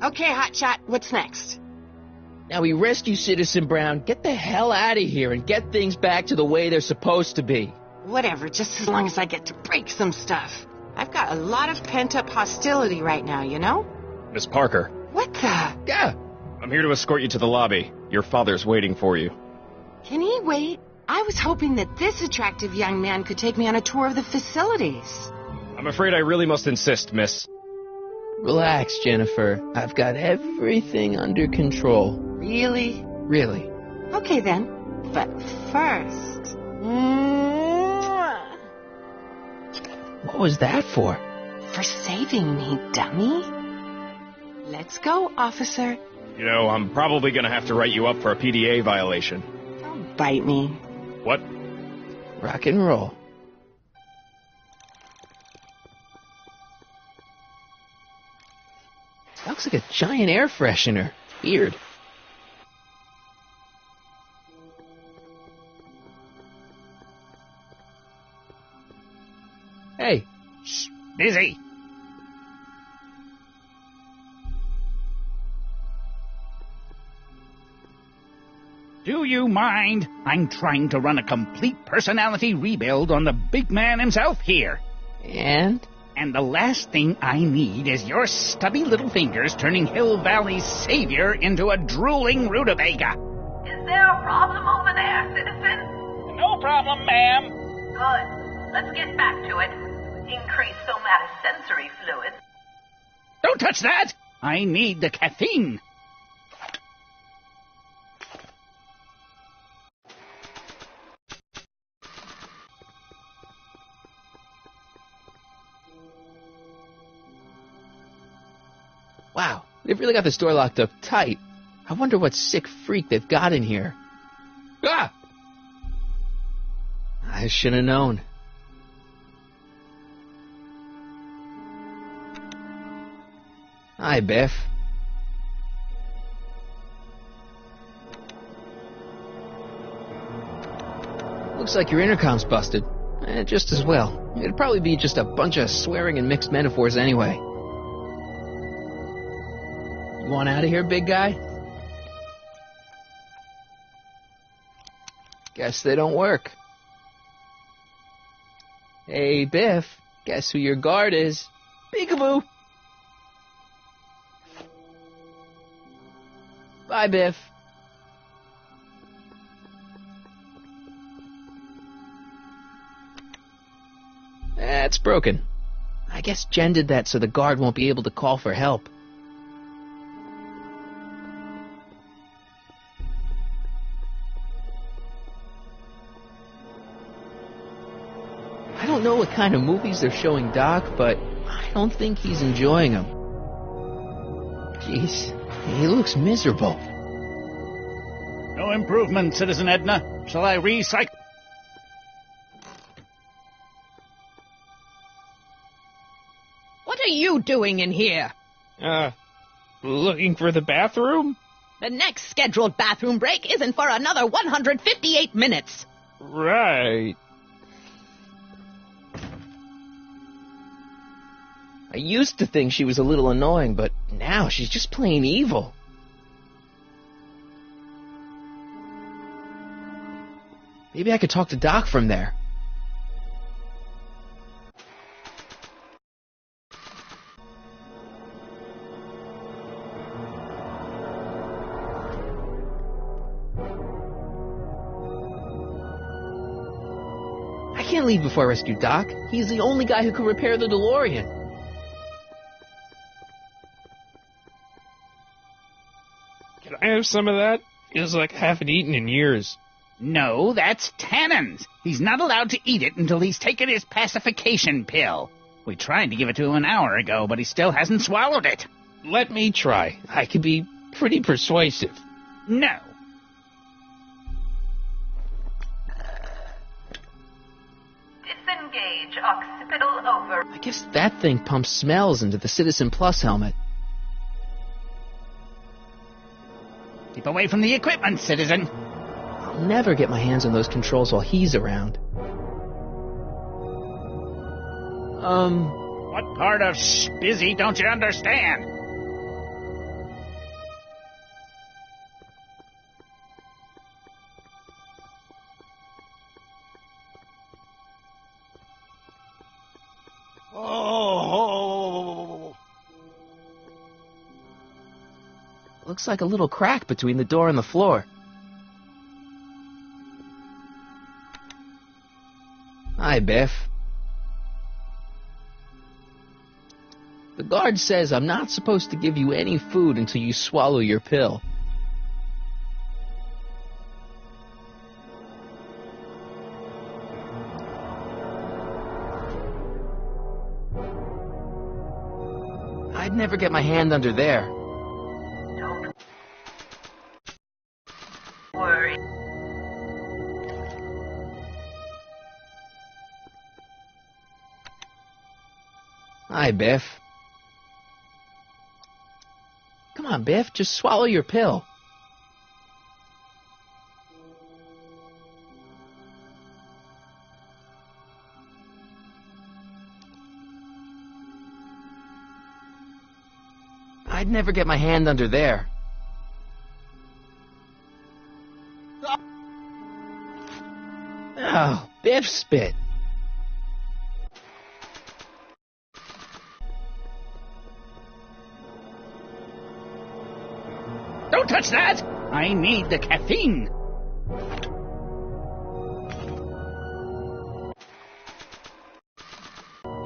Okay, hotshot, what's next? Now we rescue Citizen Brown, get the hell out of here, and get things back to the way they're supposed to be. Whatever, just as long as I get to break some stuff. I've got a lot of pent-up hostility right now, you know? Miss Parker. What the? Yeah. I'm here to escort you to the lobby. Your father's waiting for you. Can he wait? I was hoping that this attractive young man could take me on a tour of the facilities. I'm afraid I really must insist, miss. Relax, Jennifer. I've got everything under control. Really? Really. Okay then. But first... What was that for? For saving me, dummy. Let's go, officer. You know, I'm probably gonna have to write you up for a PDA violation. Don't bite me. What? Rock and roll. That looks like a giant air freshener. Weird. Hey. Shh, busy. Do you mind? I'm trying to run a complete personality rebuild on the big man himself here. And? And the last thing I need is your stubby little fingers turning Hill Valley's savior into a drooling rutabaga. Is there a problem over there, citizen? No problem, ma'am. Good. Let's get back to it. Increase somatosensory fluid. Don't touch that! I need the caffeine. Wow, they've really got the store locked up tight. I wonder what sick freak they've got in here. Ah! I should have known. Hi, Biff. Looks like your intercom's busted. Just as well. It'd probably be just a bunch of swearing and mixed metaphors anyway. You want out of here, big guy? Guess they don't work. Hey, Biff. Guess who your guard is? Peekaboo! Bye, Biff. It's broken. I guess Jen did that so the guard won't be able to call for help. I don't know what kind of movies they're showing Doc, but I don't think he's enjoying them. Jeez, he looks miserable. No improvement, Citizen Edna. Shall I recycle? What are you doing in here? Looking for the bathroom? The next scheduled bathroom break isn't for another 158 minutes. Right. I used to think she was a little annoying, but now she's just plain evil. Maybe I could talk to Doc from there. I can't leave before I rescue Doc. He's the only guy who can repair the DeLorean. Can I have some of that? Feels like I haven't eaten in years. No, that's Tannen's. He's not allowed to eat it until he's taken his pacification pill. We tried to give it to him an hour ago, but he still hasn't swallowed it. Let me try. I can be pretty persuasive. No. Disengage occipital over. I guess that thing pumps smells into the Citizen Plus helmet. Keep away from the equipment, citizen. I'll never get my hands on those controls while he's around. What part of busy don't you understand? Looks like a little crack between the door and the floor. Hi, Biff. The guard says I'm not supposed to give you any food until you swallow your pill. I'd never get my hand under there. Don't worry. Hi, Biff. Come on, Biff, just swallow your pill. I'd never get my hand under there. Oh, Biff spit. Don't touch that! I need the caffeine.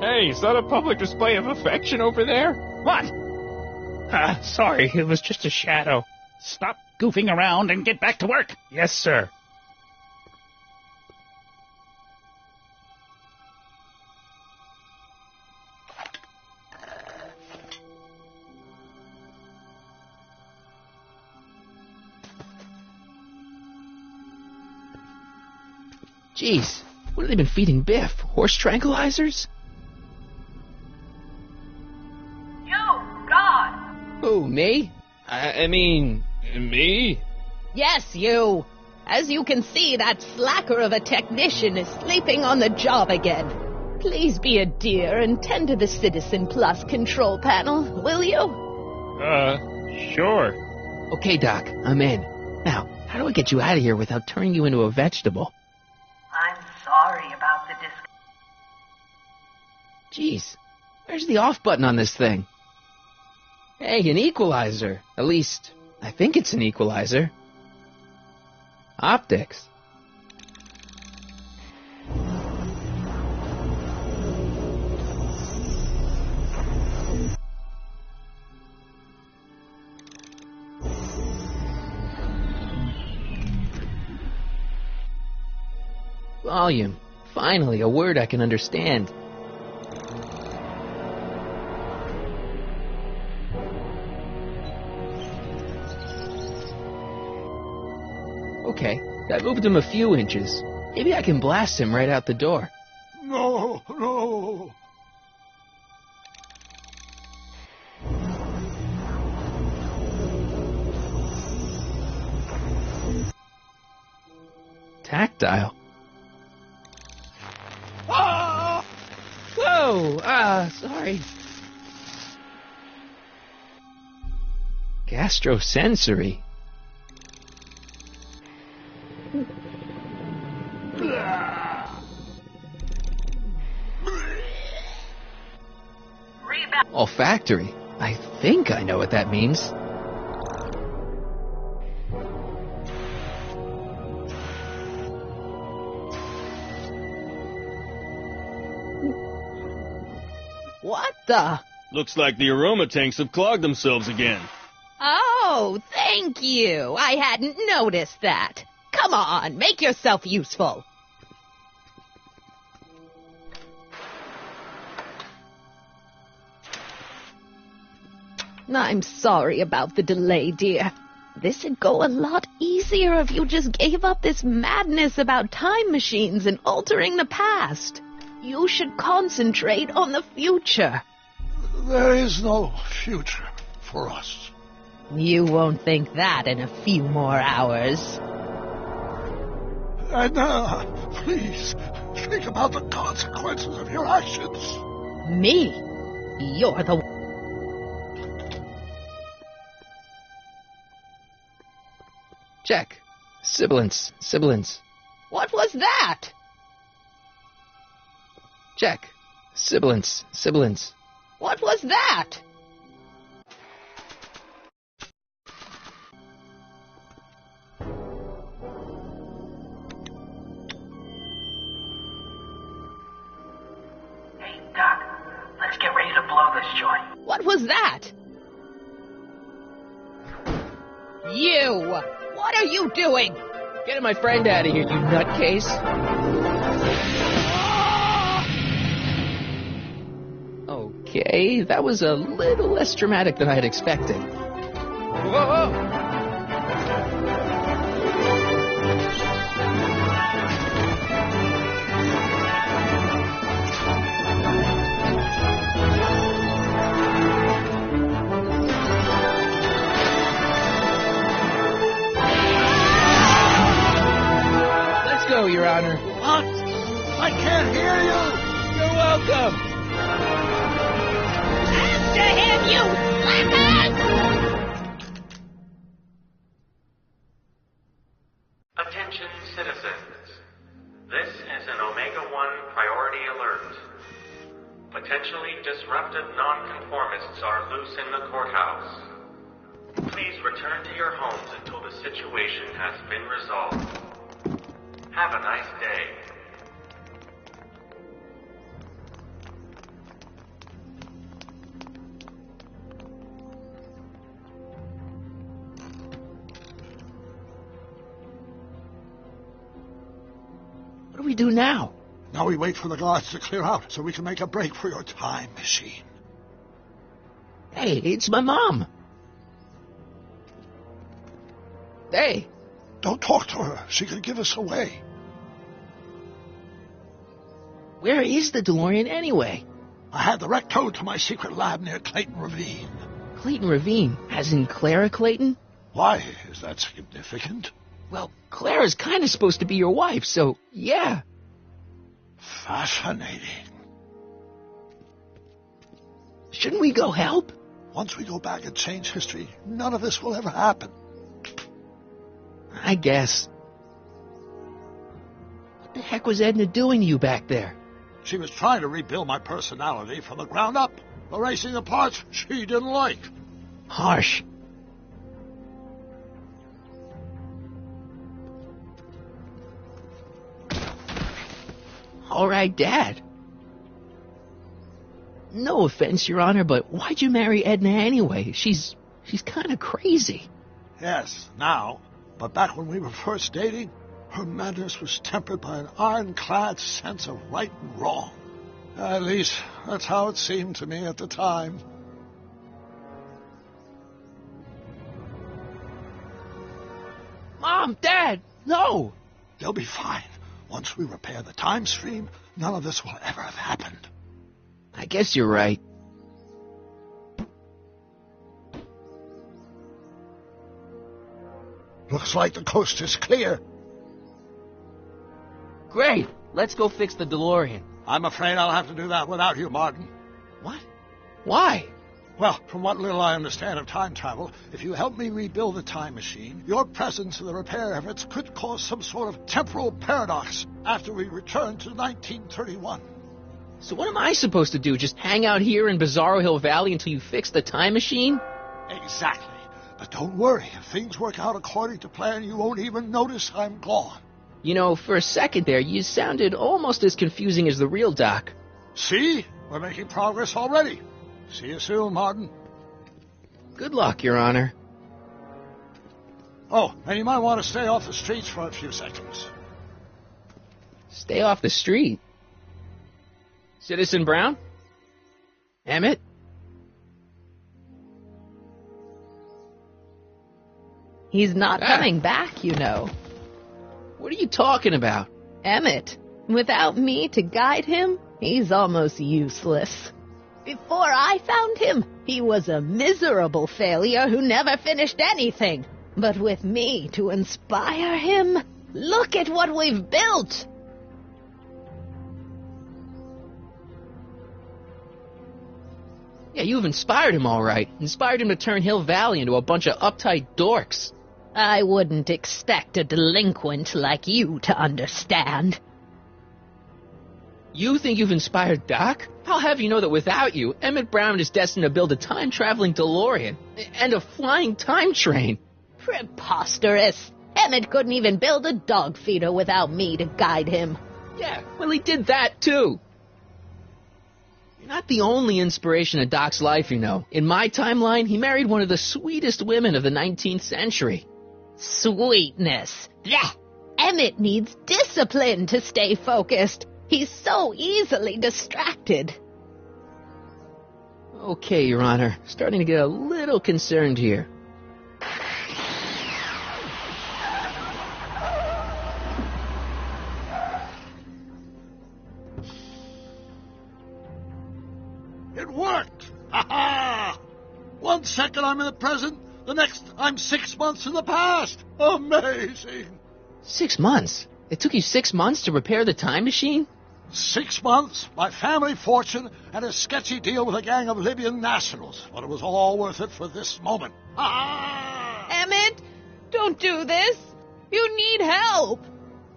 Hey, is that a public display of affection over there? What? Sorry, it was just a shadow. Stop goofing around and get back to work. Yes, sir. Jeez, what have they been feeding Biff? Horse tranquilizers? You, God! Who, me? I mean, me? Yes, you. As you can see, that slacker of a technician is sleeping on the job again. Please be a dear and tend to the Citizen Plus control panel, will you? Sure. Okay, Doc, I'm in. Now, how do I get you out of here without turning you into a vegetable? I'm sorry about the Jeez, where's the off button on this thing? Hey, an equalizer. At least, I think it's an equalizer. Optics. Volume. Finally, a word I can understand. Okay, I moved him a few inches. Maybe I can blast him right out the door. No, no. Tactile. Ah! Whoa! Sorry. Gastrosensory. rebound. Olfactory. I think I know what that means. What the? Looks like the aroma tanks have clogged themselves again. Oh, thank you. I hadn't noticed that. Come on, make yourself useful. I'm sorry about the delay, dear. This'd go a lot easier if you just gave up this madness about time machines and altering the past. You should concentrate on the future. There is no future for us. You won't think that in a few more hours. Anna, please, think about the consequences of your actions. Me? You're the... Check. Sibilance. Sibilance. What was that? Check. Sibilance. Sibilance. What was that? accomplish, Joy. What was that? You! What are you doing? Getting my friend out of here, you nutcase. Okay, that was a little less dramatic than I had expected. Whoa! Let's go, Your Honor. What? I can't hear you! You're welcome! After him, you slackers! Attention citizens. This is an Omega-1 priority alert. Potentially disruptive nonconformists are loose in the courthouse. Please return to your homes until the situation has been resolved. Have a nice day. What do we do now? Now we wait for the guards to clear out so we can make a break for your time machine. Hey, it's my mom. Hey. Don't talk to her. She could give us away. Where is the DeLorean anyway? I had direct towed to my secret lab near Clayton Ravine. Clayton Ravine, as in Clara Clayton? Why? Is that significant? Well, Clara's kind of supposed to be your wife, so yeah. Fascinating. Shouldn't we go help? Once we go back and change history, none of this will ever happen. I guess. What the heck was Edna doing to you back there? She was trying to rebuild my personality from the ground up, erasing the parts she didn't like. Harsh. All right, Dad. No offense, Your Honor, but why'd you marry Edna anyway? She's kind of crazy. Yes, now. But back when we were first dating, her madness was tempered by an ironclad sense of right and wrong. At least, that's how it seemed to me at the time. Mom, Dad, no! They'll be fine. Once we repair the time stream, none of this will ever have happened. I guess you're right. Looks like the coast is clear. Great! Let's go fix the DeLorean. I'm afraid I'll have to do that without you, Martin. What? Why? Well, from what little I understand of time travel, if you help me rebuild the time machine, your presence in the repair efforts could cause some sort of temporal paradox after we return to 1931. So what am I supposed to do? Just hang out here in Bizarro Hill Valley until you fix the time machine? Exactly. But don't worry. If things work out according to plan, you won't even notice I'm gone. You know, for a second there, you sounded almost as confusing as the real Doc. See? We're making progress already. See you soon, Martin. Good luck, Your Honor. Oh, and you might want to stay off the streets for a few seconds. Stay off the street. Citizen Brown? Emmett? He's not coming back, you know. What are you talking about? Emmett. Without me to guide him, he's almost useless. Before I found him, he was a miserable failure who never finished anything. But with me to inspire him, look at what we've built. Yeah, you've inspired him all right. Inspired him to turn Hill Valley into a bunch of uptight dorks. I wouldn't expect a delinquent like you to understand. You think you've inspired Doc? I'll have you know that without you, Emmett Brown is destined to build a time-traveling DeLorean and a flying time train. Preposterous. Emmett couldn't even build a dog feeder without me to guide him. Yeah, well, he did that, too. Not the only inspiration of Doc's life, you know. In my timeline, he married one of the sweetest women of the 19th century. Sweetness. Blech. Emmett needs discipline to stay focused. He's so easily distracted. Okay, Your Honor. Starting to get a little concerned here. It worked! Ha-ha! 1 second I'm in the present, the next I'm 6 months in the past. Amazing! 6 months? It took you 6 months to repair the time machine? 6 months, my family fortune, and a sketchy deal with a gang of Libyan nationals. But it was all worth it for this moment. Ha-ha! Emmett, don't do this. You need help.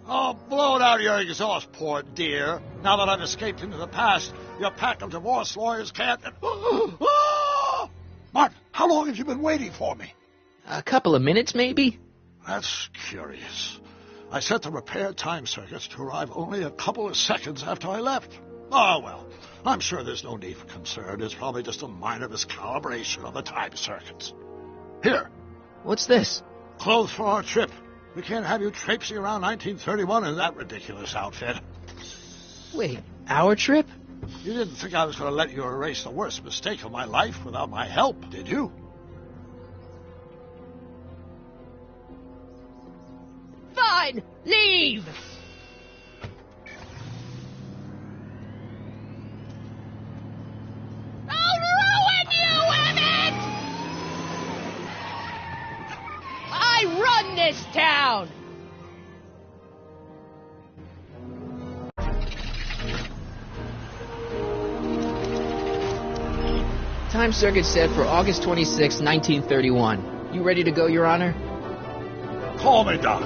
Oh, blow it out of your exhaust, poor dear. Now that I've escaped into the past, your pack of divorce lawyers can't... Martin, how long have you been waiting for me? A couple of minutes, maybe? That's curious. I set the repair time circuits to arrive only a couple of seconds after I left. Oh, well, I'm sure there's no need for concern. It's probably just a minor miscalibration of the time circuits. Here. What's this? Clothes for our trip. We can't have you traipsing around 1931 in that ridiculous outfit. Wait, our trip? You didn't think I was going to let you erase the worst mistake of my life without my help, did you? Fine, leave. I'll ruin you, Emmett! I run this town! Time circuit set for August 26, 1931. You ready to go, Your Honor? Call me, Doc.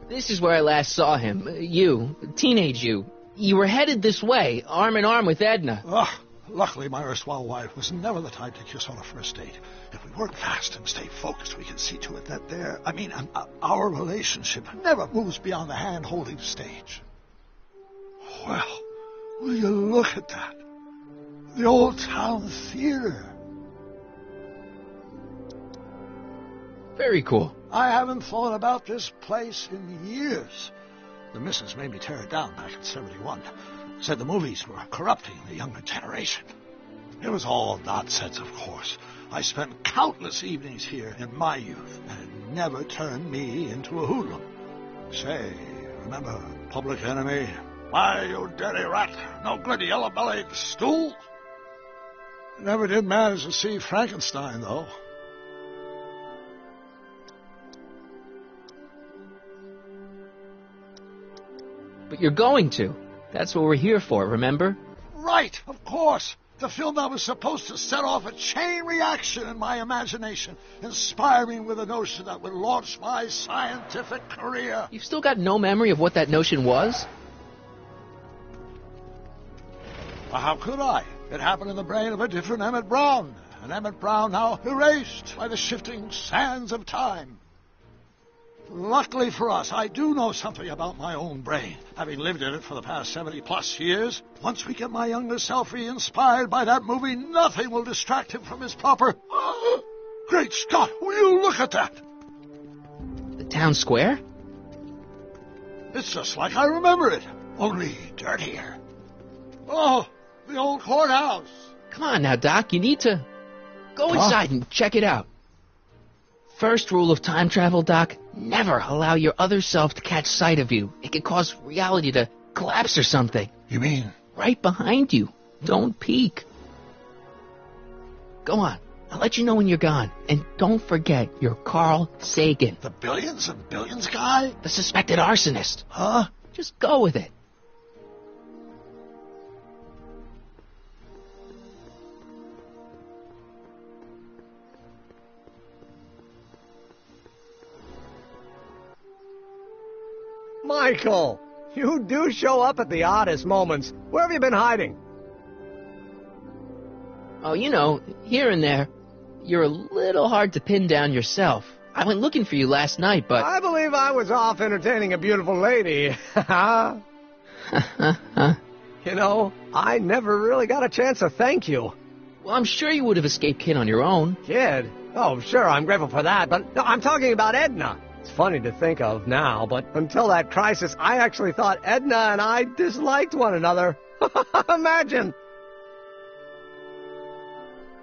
This is where I last saw him. You, teenage you. You were headed this way, arm in arm with Edna. Luckily, my erstwhile wife was never the type to kiss on a first date. If we work fast and stay focused, we can see to it that our relationship never moves beyond the hand-holding stage. Well, will you look at that? The old town theater. Very cool. I haven't thought about this place in years. The missus made me tear it down back in '71. Said the movies were corrupting the younger generation. It was all nonsense, of course. I spent countless evenings here in my youth, and it never turned me into a hoodlum. Say, remember Public Enemy? Why, you dirty rat, no good yellow-bellied stool? Never did manage to see Frankenstein, though. But you're going to. That's what we're here for, remember? Right, of course. The film that was supposed to set off a chain reaction in my imagination, inspire me with a notion that would launch my scientific career. You've still got no memory of what that notion was? Well, how could I? It happened in the brain of a different Emmett Brown. An Emmett Brown now erased by the shifting sands of time. Luckily for us, I do know something about my own brain, having lived in it for the past 70-plus years. Once we get my younger self re-inspired by that movie, nothing will distract him from his proper... Great Scott, will you look at that? The town square? It's just like I remember it, only dirtier. Oh, the old courthouse. Come on now, Doc, you need to... Go inside and check it out. First rule of time travel, Doc, never allow your other self to catch sight of you. It could cause reality to collapse or something. You mean? Right behind you. Don't peek. Go on. I'll let you know when you're gone. And don't forget, you're Carl Sagan. The billions and billions guy? The suspected arsonist. Huh? Just go with it. Michael, you do show up at the oddest moments. Where have you been hiding? Oh, you know, here and there. You're a little hard to pin down yourself. I went looking for you last night, but... I believe I was off entertaining a beautiful lady. You know, I never really got a chance to thank you. Well, I'm sure you would have escaped Kid on your own. Kid? Oh, sure, I'm grateful for that, but no, I'm talking about Edna. It's funny to think of now, but until that crisis, I actually thought Edna and I disliked one another. Imagine!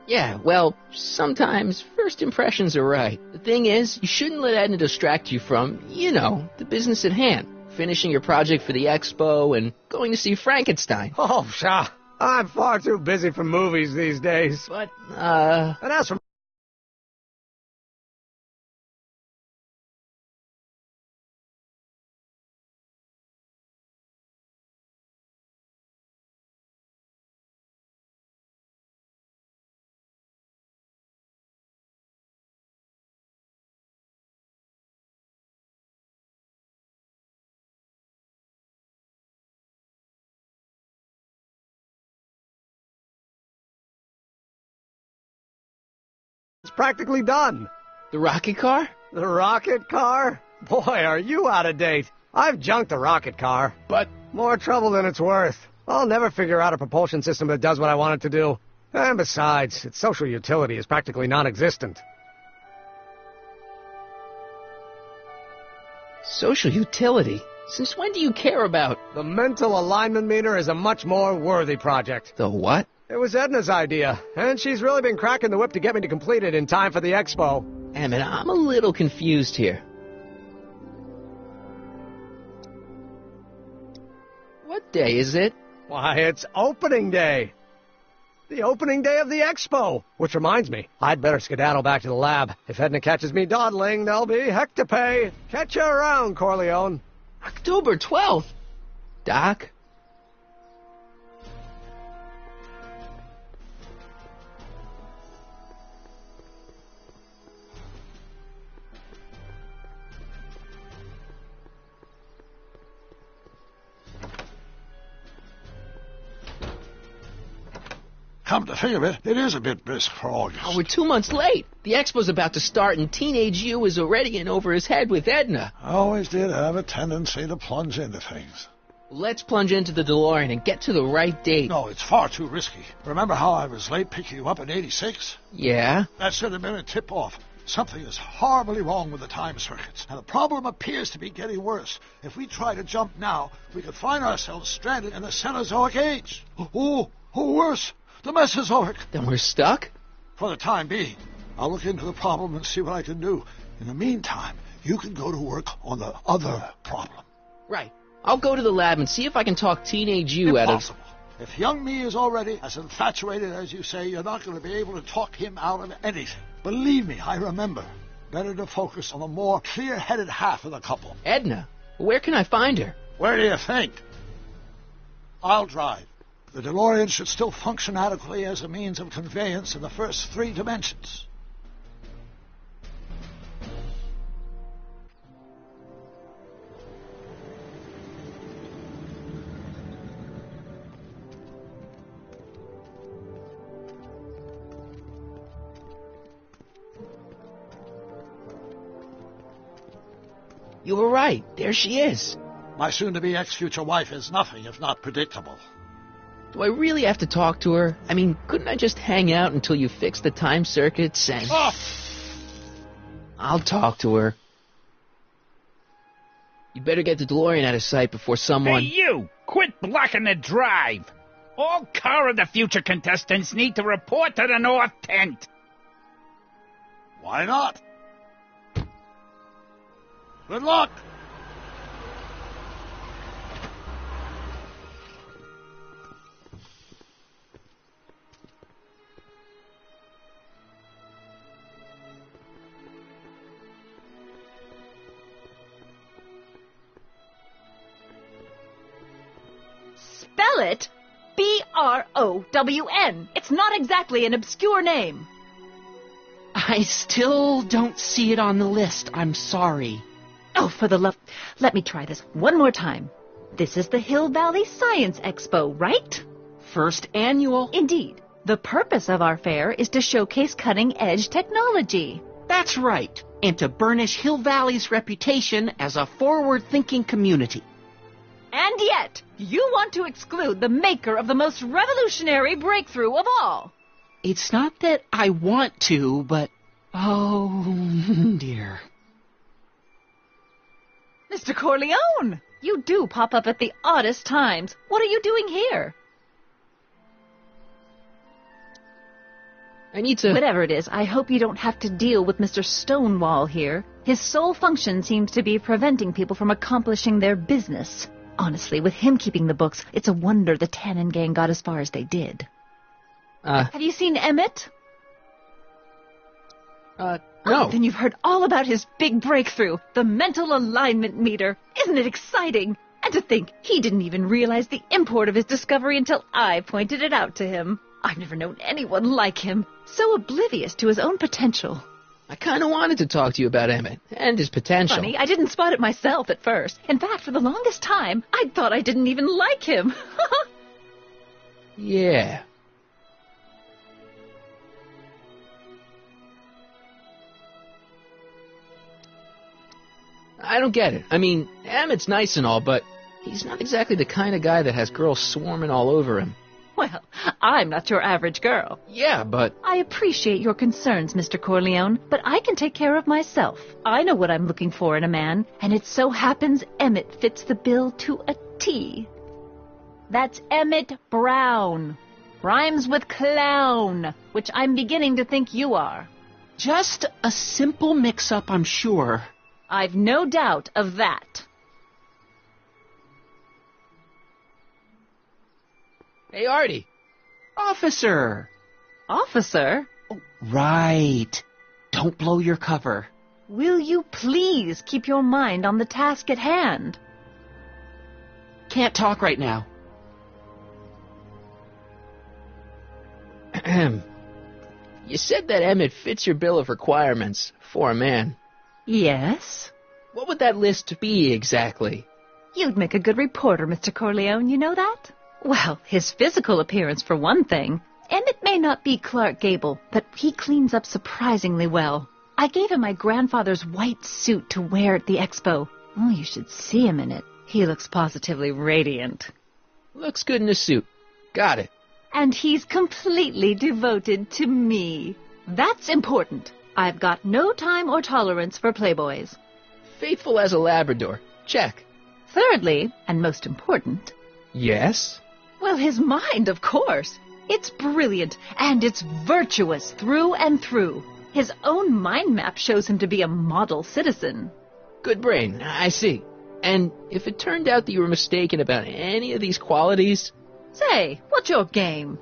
Yeah, well, sometimes first impressions are right. The thing is, you shouldn't let Edna distract you from, you know, the business at hand. Finishing your project for the expo and going to see Frankenstein. Oh, pshaw. I'm far too busy for movies these days. But, And as for... It's practically done. the rocket car? The rocket car? Boy, are you out of date. I've junked the rocket car. But... more trouble than it's worth. I'll never figure out a propulsion system that does what I want it to do. And besides, its social utility is practically non-existent. Social utility? Since when do you care about... The mental alignment meter is a much more worthy project. The what? It was Edna's idea, and she's really been cracking the whip to get me to complete it in time for the expo. Damn it, I'm a little confused here. What day is it? Why, it's opening day. The opening day of the expo. Which reminds me, I'd better skedaddle back to the lab. If Edna catches me dawdling, there'll be heck to pay. Catch you around, Corleone. October 12th. Doc? Come to think of it, it is a bit brisk for August. Oh, we're 2 months late. The expo's about to start, and teenage you is already in over his head with Edna. I always did have a tendency to plunge into things. Let's plunge into the DeLorean and get to the right date. No, it's far too risky. Remember how I was late picking you up in '86? Yeah? That should have been a tip-off. Something is horribly wrong with the time circuits, and the problem appears to be getting worse. If we try to jump now, we could find ourselves stranded in the Cenozoic age. Oh, worse, the Mesozoic. Then we're stuck? For the time being. I'll look into the problem and see what I can do. In the meantime, you can go to work on the other problem. Right. I'll go to the lab and see if I can talk teenage you out of... Impossible. If young me is already as infatuated as you say, you're not going to be able to talk him out of anything. Believe me, I remember. Better to focus on the more clear-headed half of the couple. Edna? Where can I find her? Where do you think? I'll drive. The DeLorean should still function adequately as a means of conveyance in the first 3 dimensions. You were right. There she is. My soon-to-be ex-future wife is nothing if not predictable. Do I really have to talk to her? I mean, couldn't I just hang out until you fix the time circuits and... Oh! I'll talk to her. You better get the DeLorean out of sight before someone... Hey, you! Quit blocking the drive! All Car of the Future contestants need to report to the North Tent. Why not? Good luck! Spell it B-R-O-W-N. It's not exactly an obscure name. I still don't see it on the list. I'm sorry. Oh, for the love... Let me try this one more time. This is the Hill Valley Science Expo, right? First annual. Indeed. The purpose of our fair is to showcase cutting-edge technology. That's right. And to burnish Hill Valley's reputation as a forward-thinking community. And yet, you want to exclude the maker of the most revolutionary breakthrough of all. It's not that I want to, but... Oh, dear. Mr. Corleone! You do pop up at the oddest times. What are you doing here? I need to... Whatever it is, I hope you don't have to deal with Mr. Stonewall here. His sole function seems to be preventing people from accomplishing their business. Honestly, with him keeping the books, it's a wonder the Tannen gang got as far as they did. Have you seen Emmett? No. Oh, then you've heard all about his big breakthrough, the mental alignment meter. Isn't it exciting? And to think, he didn't even realize the import of his discovery until I pointed it out to him. I've never known anyone like him, so oblivious to his own potential. I kind of wanted to talk to you about Emmett and his potential. Funny, I didn't spot it myself at first. In fact, for the longest time, I thought I didn't even like him. Yeah. I don't get it. I mean, Emmett's nice and all, but he's not exactly the kind of guy that has girls swarming all over him. Well, I'm not your average girl. Yeah, but... I appreciate your concerns, Mr. Corleone, but I can take care of myself. I know what I'm looking for in a man, and it so happens Emmett fits the bill to a T. That's Emmett Brown. Rhymes with clown, which I'm beginning to think you are. Just a simple mix-up, I'm sure. I've no doubt of that. Hey, Artie. Officer. Officer? Oh, right. Don't blow your cover. Will you please keep your mind on the task at hand? Can't talk right now. You said that Emmett fits your bill of requirements for a man. Yes? What would that list be exactly? You'd make a good reporter, Mr. Corleone, you know that? Well, his physical appearance for one thing. Emmett may not be Clark Gable, but he cleans up surprisingly well. I gave him my grandfather's white suit to wear at the expo. Oh, you should see him in it. He looks positively radiant. Looks good in a suit. Got it. And he's completely devoted to me. That's important. I've got no time or tolerance for playboys. Faithful as a Labrador. Check. Thirdly, and most important... Yes? Well, his mind, of course. It's brilliant, and it's virtuous through and through. His own mind map shows him to be a model citizen. Good brain, I see. And if it turned out that you were mistaken about any of these qualities... Say, what's your game?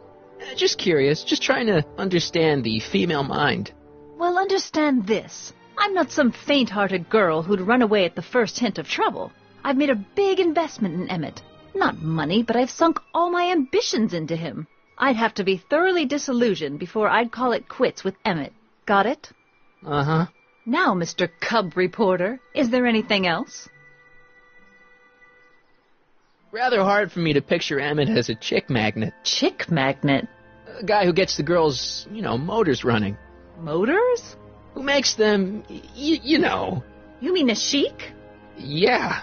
Just curious, just trying to understand the female mind. Well, understand this. I'm not some faint-hearted girl who'd run away at the first hint of trouble. I've made a big investment in Emmett. Not money, but I've sunk all my ambitions into him. I'd have to be thoroughly disillusioned before I'd call it quits with Emmett. Got it? Uh-huh. Now, Mr. Cub Reporter, is there anything else? Rather hard for me to picture Emmett as a chick magnet. Chick magnet? A guy who gets the girls, motors running. Motors? Who makes them, you know. You mean a chic? Yeah.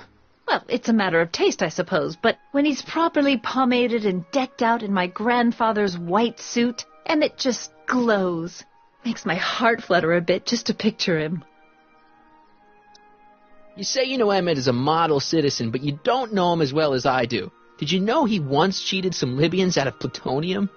Well, it's a matter of taste, I suppose, but when he's properly pomaded and decked out in my grandfather's white suit, Emmett just glows. Makes my heart flutter a bit just to picture him. You say you know Emmett is a model citizen, but you don't know him as well as I do. Did you know he once cheated some Libyans out of plutonium?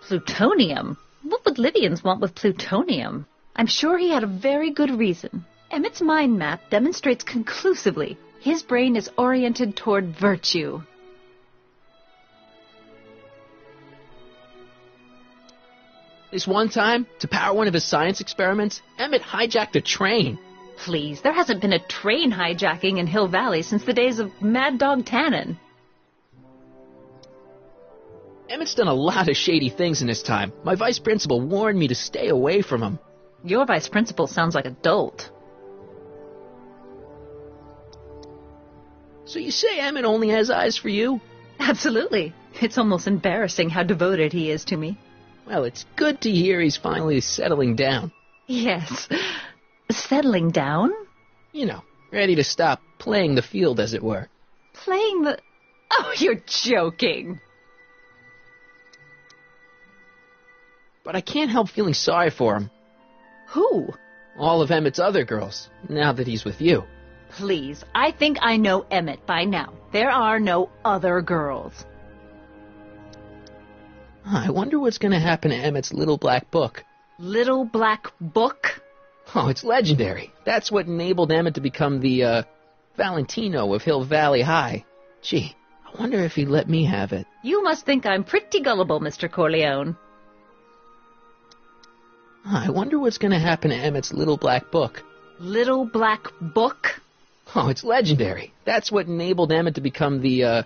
Plutonium? What would Libyans want with plutonium? I'm sure he had a very good reason. Emmett's mind map demonstrates conclusively his brain is oriented toward virtue. This one time, to power one of his science experiments, Emmett hijacked a train. Please, there hasn't been a train hijacking in Hill Valley since the days of Mad Dog Tannen. Emmett's done a lot of shady things in his time. My vice principal warned me to stay away from him. Your vice principal sounds like a dolt. So you say Emmett only has eyes for you? Absolutely. It's almost embarrassing how devoted he is to me. Well, it's good to hear he's finally settling down. Yes. Settling down? You know, ready to stop playing the field, as it were. Playing the... Oh, you're joking. But I can't help feeling sorry for him. Who? All of Emmett's other girls, now that he's with you. Please, I think I know Emmett by now. There are no other girls. I wonder what's going to happen to Emmett's little black book. Little black book? Oh, it's legendary. That's what enabled Emmett to become the, Valentino of Hill Valley High. Gee, I wonder if he'd let me have it. You must think I'm pretty gullible, Mr. Corleone. I wonder what's going to happen to Emmett's little black book. Little black book? Oh, it's legendary. That's what enabled Emmett to become the,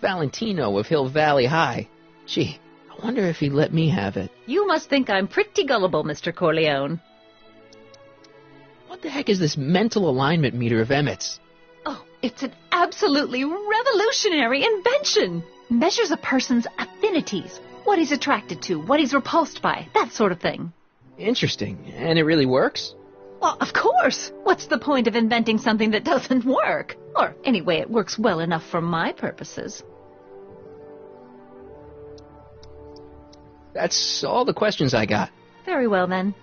Valentino of Hill Valley High. Gee, I wonder if he'd let me have it. You must think I'm pretty gullible, Mr. Corleone. What the heck is this mental alignment meter of Emmett's? Oh, it's an absolutely revolutionary invention. Measures a person's affinities, what he's attracted to, what he's repulsed by, that sort of thing. Interesting. And it really works? Well, of course. What's the point of inventing something that doesn't work? Or, anyway, it works well enough for my purposes. That's all the questions I got. Very well, then.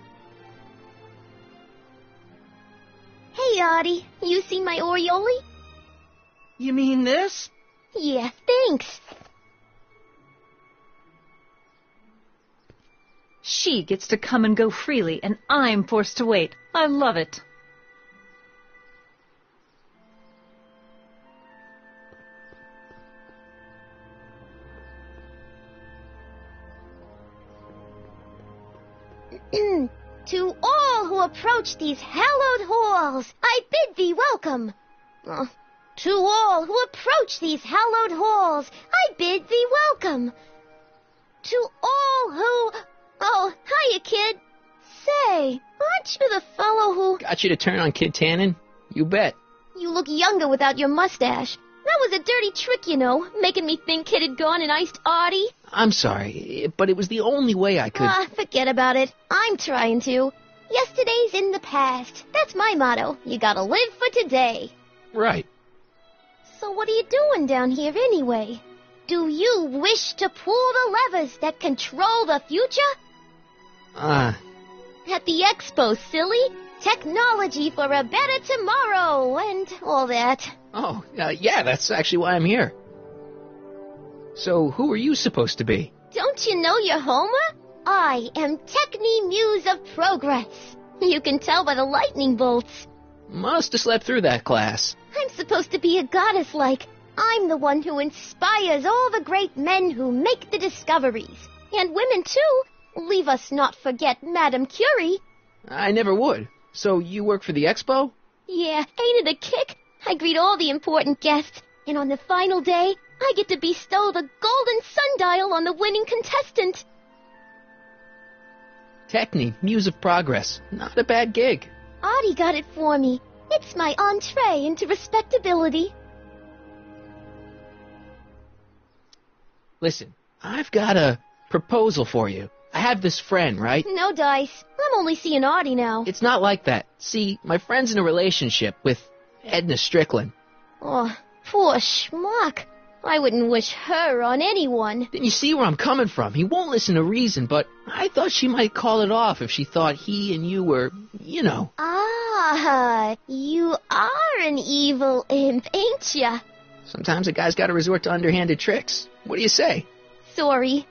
Hey, Audie. You seen my Oriole? You mean this? Yeah, thanks. She gets to come and go freely, and I'm forced to wait. I love it. To all who approach these hallowed halls, I bid thee welcome. To all who approach these hallowed halls, I bid thee welcome. To all who... Oh, hiya, kid. Say, aren't you the fellow who... Got you to turn on Kid Tannen? You bet. You look younger without your mustache. That was a dirty trick, you know, making me think Kid had gone and iced Audie. I'm sorry, but it was the only way I could... Forget about it. I'm trying to. Yesterday's in the past. That's my motto. You gotta live for today. Right. So what are you doing down here anyway? Do you wish to pull the levers that control the future? At the expo, silly. Technology for a better tomorrow and all that. Oh, yeah, that's actually why I'm here. So, who are you supposed to be? Don't you know your Homer? I am Techni Muse of Progress. You can tell by the lightning bolts. Must have slept through that class. I'm supposed to be a goddess-like. I'm the one who inspires all the great men who make the discoveries. And women, too. Leave us not forget Madame Curie. I never would. So you work for the expo? Yeah, ain't it a kick? I greet all the important guests, and on the final day, I get to bestow the golden sundial on the winning contestant. Techni, Muse of Progress. Not a bad gig. Audie got it for me. It's my entree into respectability. Listen, I've got a proposal for you. I have this friend, right? No dice. I'm only seeing Audie now. It's not like that. See, my friend's in a relationship with Edna Strickland. Oh, poor schmuck. I wouldn't wish her on anyone. Then you see where I'm coming from. He won't listen to reason, but I thought she might call it off if she thought he and you were, you know. Ah, you are an evil imp, ain't ya? Sometimes a guy's got to resort to underhanded tricks. What do you say? Sorry.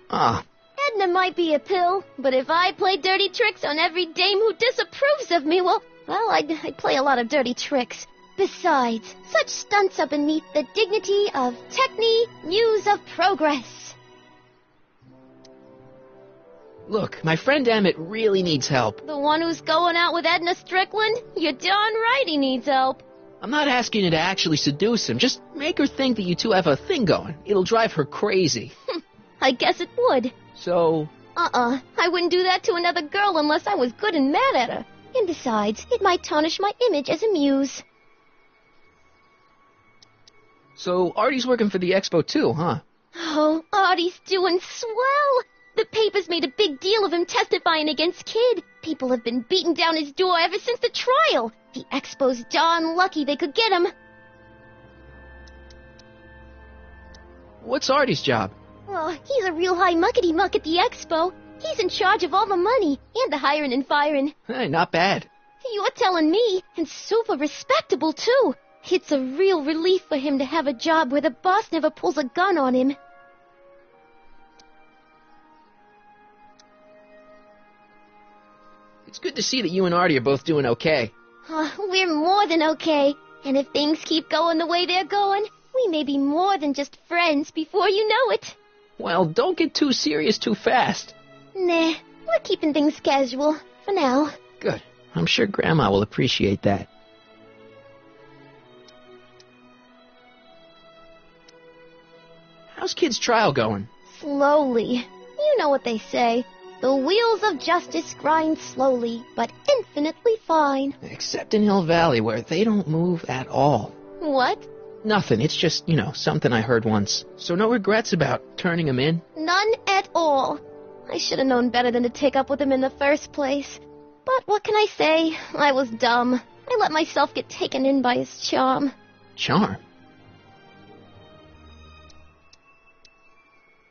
Ah. Edna might be a pill, but if I play dirty tricks on every dame who disapproves of me, well, I'd play a lot of dirty tricks. Besides, such stunts are beneath the dignity of Techni, Muse of Progress. Look, my friend Emmett really needs help. The one who's going out with Edna Strickland? You're darn right he needs help. I'm not asking you to actually seduce him. Just make her think that you two have a thing going. It'll drive her crazy. I guess it would. So... I wouldn't do that to another girl unless I was good and mad at her. And besides, it might tarnish my image as a muse. So Artie's working for the expo too, huh? Oh, Artie's doing swell. The papers made a big deal of him testifying against Kid. People have been beating down his door ever since the trial. The expo's darn lucky they could get him. What's Artie's job? Well, he's a real high muckety-muck at the expo. He's in charge of all the money and the hiring and firing. Hey, not bad. You're telling me, and super respectable, too. It's a real relief for him to have a job where the boss never pulls a gun on him. It's good to see that you and Artie are both doing okay. We're more than okay. And if things keep going the way they're going, we may be more than just friends before you know it. Well, don't get too serious too fast. Nah, we're keeping things casual, for now. Good. I'm sure Grandma will appreciate that. How's Kid's trial going? Slowly. You know what they say. The wheels of justice grind slowly, but infinitely fine. Except in Hill Valley, where they don't move at all. What? Nothing. It's just, something I heard once. So no regrets about turning him in? None at all. I should have known better than to take up with him in the first place. But what can I say? I was dumb. I let myself get taken in by his charm. Charm?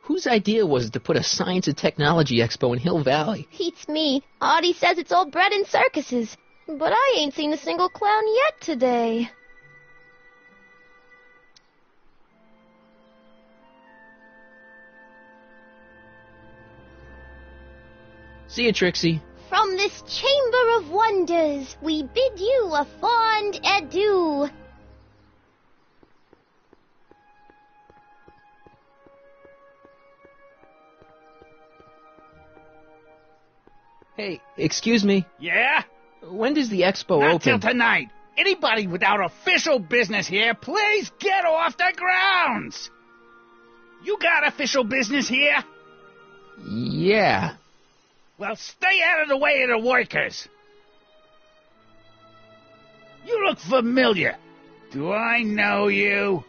Whose idea was it to put a science and technology expo in Hill Valley? Beats me. Artie says it's all bred in circuses. But I ain't seen a single clown yet today. See you, Trixie. From this chamber of wonders, we bid you a fond adieu. Hey, excuse me. Yeah? When does the expo Not open? till tonight. Anybody without official business here, please get off the grounds! You got official business here? Yeah. Well, stay out of the way of the workers. You look familiar. Do I know you?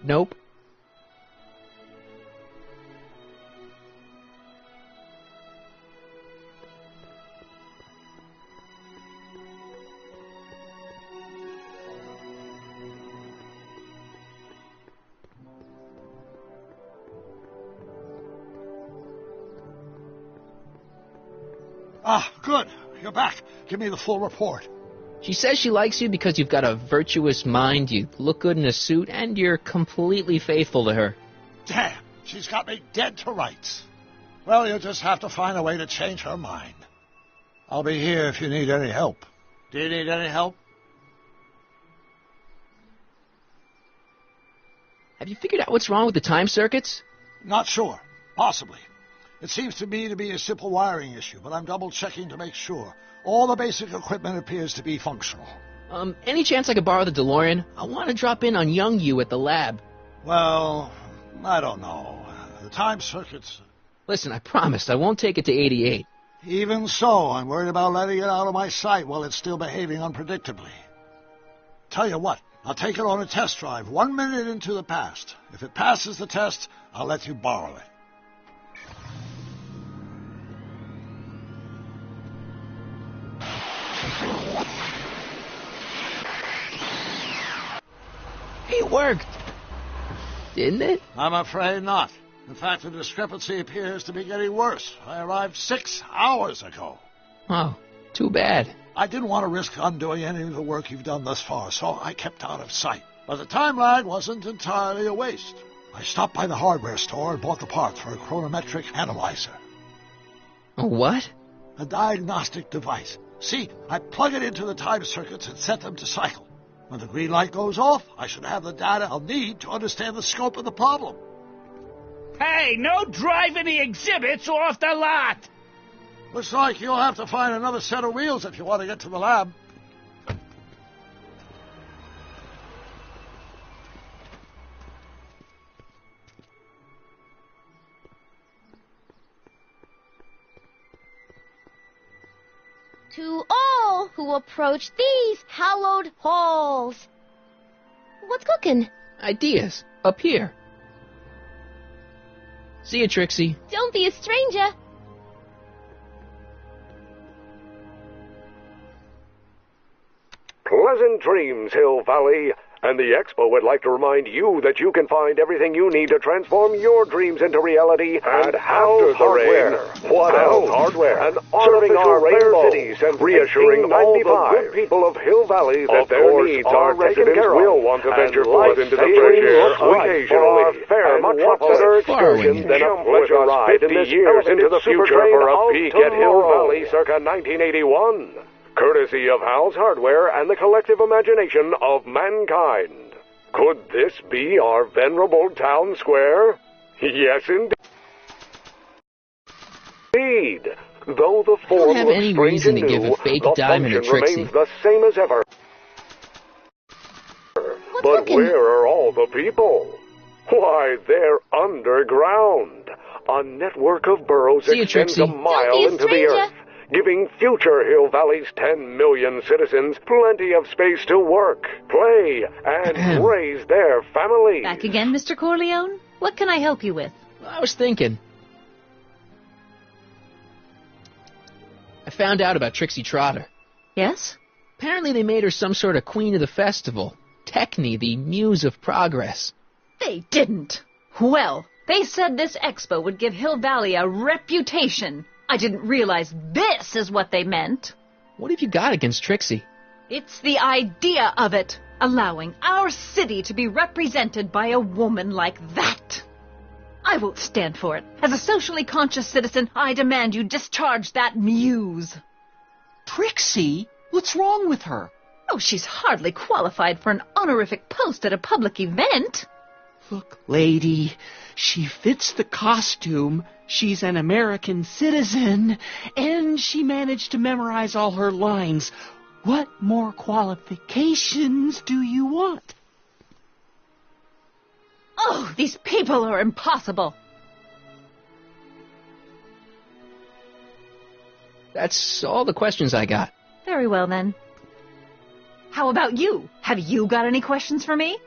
Nope. Ah, good. You're back. Give me the full report. She says she likes you because you've got a virtuous mind, you look good in a suit, and you're completely faithful to her. Damn, she's got me dead to rights. Well, you'll just have to find a way to change her mind. I'll be here if you need any help. Do you need any help? Have you figured out what's wrong with the time circuits? Not sure. Possibly. It seems to me to be a simple wiring issue, but I'm double-checking to make sure. All the basic equipment appears to be functional. Any chance I could borrow the DeLorean? I want to drop in on young you at the lab. Well, I don't know. The time circuits... Listen, I promised I won't take it to 88. Even so, I'm worried about letting it out of my sight while it's still behaving unpredictably. Tell you what, I'll take it on a test drive 1 minute into the past. If it passes the test, I'll let you borrow it. It worked. Didn't it? I'm afraid not. In fact, the discrepancy appears to be getting worse. I arrived 6 hours ago. Oh, too bad. I didn't want to risk undoing any of the work you've done thus far, so I kept out of sight. But the time lag wasn't entirely a waste. I stopped by the hardware store and bought the parts for a chronometric analyzer. A what? A diagnostic device. See, I plug it into the time circuits and set them to cycle. When the green light goes off, I should have the data I'll need to understand the scope of the problem. Hey, no driving the exhibits off the lot! Looks like you'll have to find another set of wheels if you want to get to the lab. To all who approach these hallowed halls. What's cooking? Ideas. Up here. See you, Trixie. Don't be a stranger. Pleasant dreams, Hill Valley. And the Expo would like to remind you that you can find everything you need to transform your dreams into reality and after the rain. What else? Hardware. And serving our rainbow cities and reassuring all the good people of Hill Valley that their needs are taken care of. Will want to venture forth into the fresh air occasionally. Fair metropolis excursion, then a pleasure ride 50 years into the future for a peek at Hill Valley circa 1981. Courtesy of Hal's Hardware and the collective imagination of mankind. Could this be our venerable town square? Yes, indeed. Though the form have looks any strange reason and to give new, a fake the diamond to function Trixie. remains the same as ever. But where are all the people? Why, they're underground. A network of burrows See you, extends Trixie. a mile into the earth, giving future Hill Valley's 10 million citizens plenty of space to work, play, and raise their families. Back again, Mr. Corleone? What can I help you with? I was thinking. I found out about Trixie Trotter. Yes? Apparently they made her some sort of queen of the festival. Techne, the muse of progress. They didn't. Well, they said this expo would give Hill Valley a reputation. I didn't realize this is what they meant. What have you got against Trixie? It's the idea of it, allowing our city to be represented by a woman like that. I won't stand for it. As a socially conscious citizen, I demand you discharge that muse. Trixie? What's wrong with her? Oh, she's hardly qualified for an honorific post at a public event. Look, lady, she fits the costume. She's an American citizen, and she managed to memorize all her lines. What more qualifications do you want? Oh, these people are impossible. That's all the questions I got. Very well, then. How about you? Have you got any questions for me?